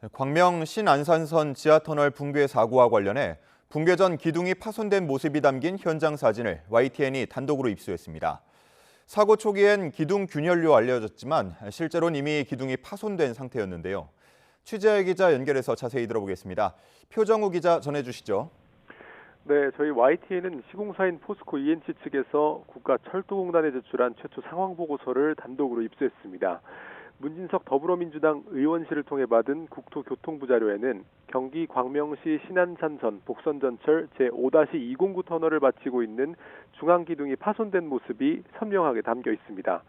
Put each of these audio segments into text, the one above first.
광명 신안산선 지하터널 붕괴 사고와 관련해 붕괴 전 기둥이 파손된 모습이 담긴 현장 사진을 YTN이 단독으로 입수했습니다. 사고 초기엔 기둥 균열로 알려졌지만 실제로는 이미 기둥이 파손된 상태였는데요. 취재해 기자 연결해서 자세히 들어보겠습니다. 표정우 기자 전해주시죠. 네, 저희 YTN은 시공사인 포스코 ENC 측에서 국가철도공단에 제출한 최초 상황 보고서를 단독으로 입수했습니다. 문진석 더불어민주당 의원실을 통해 받은 국토교통부 자료에는 경기 광명시 신안산선 복선전철 제5-209 터널을 마치고 있는 중앙기둥이 파손된 모습이 선명하게 담겨 있습니다.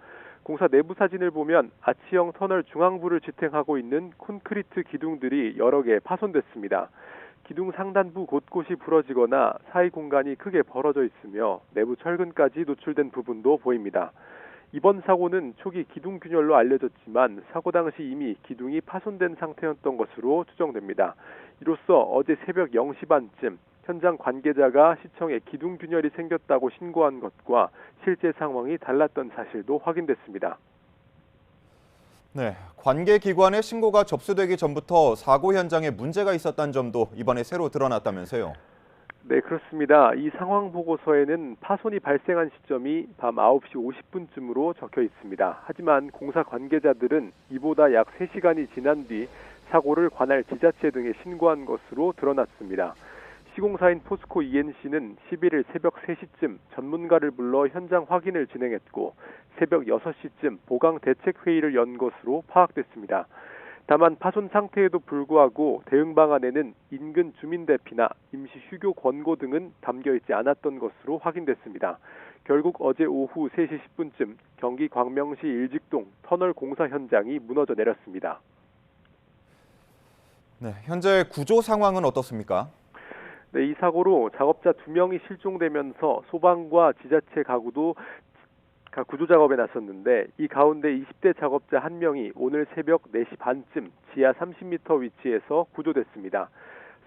공사 내부 사진을 보면 아치형 터널 중앙부를 지탱하고 있는 콘크리트 기둥들이 여러 개 파손됐습니다. 기둥 상단부 곳곳이 부러지거나 사이 공간이 크게 벌어져 있으며 내부 철근까지 노출된 부분도 보입니다. 이번 사고는 초기 기둥 균열로 알려졌지만 사고 당시 이미 기둥이 파손된 상태였던 것으로 추정됩니다. 이로써 어제 새벽 0시 반쯤 현장 관계자가 시청에 기둥 균열이 생겼다고 신고한 것과 실제 상황이 달랐던 사실도 확인됐습니다. 네, 관계 기관의 신고가 접수되기 전부터 사고 현장에 문제가 있었다는 점도 이번에 새로 드러났다면서요. 네, 그렇습니다. 이 상황 보고서에는 파손이 발생한 시점이 밤 9시 50분쯤으로 적혀 있습니다. 하지만 공사 관계자들은 이보다 약 3시간이 지난 뒤 사고를 관할 지자체 등에 신고한 것으로 드러났습니다. 시공사인 포스코 ENC는 11일 새벽 3시쯤 전문가를 불러 현장 확인을 진행했고 새벽 6시쯤 보강 대책 회의를 연 것으로 파악됐습니다. 다만 파손 상태에도 불구하고 대응 방안에는 인근 주민 대피나 임시 휴교 권고 등은 담겨 있지 않았던 것으로 확인됐습니다. 결국 어제 오후 3시 10분쯤 경기 광명시 일직동 터널 공사 현장이 무너져 내렸습니다. 네, 현재 구조 상황은 어떻습니까? 네, 이 사고로 작업자 2명이 실종되면서 소방과 지자체 가구도 구조 작업에 나섰는데 이 가운데 20대 작업자 1명이 오늘 새벽 4시 반쯤 지하 30m 위치에서 구조됐습니다.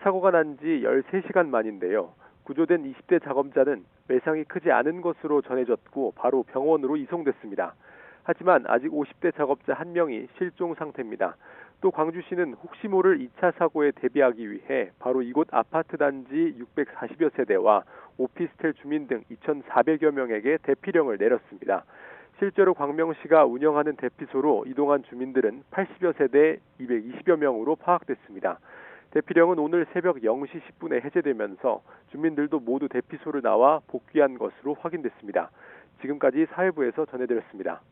사고가 난 지 13시간 만인데요. 구조된 20대 작업자는 외상이 크지 않은 것으로 전해졌고 바로 병원으로 이송됐습니다. 하지만 아직 50대 작업자 1명이 실종 상태입니다. 또 광주시는 혹시 모를 2차 사고에 대비하기 위해 바로 이곳 아파트 단지 640여 세대와 오피스텔 주민 등 2,400여 명에게 대피령을 내렸습니다. 실제로 광명시가 운영하는 대피소로 이동한 주민들은 80여 세대 220여 명으로 파악됐습니다. 대피령은 오늘 새벽 0시 10분에 해제되면서 주민들도 모두 대피소를 나와 복귀한 것으로 확인됐습니다. 지금까지 사회부에서 전해드렸습니다.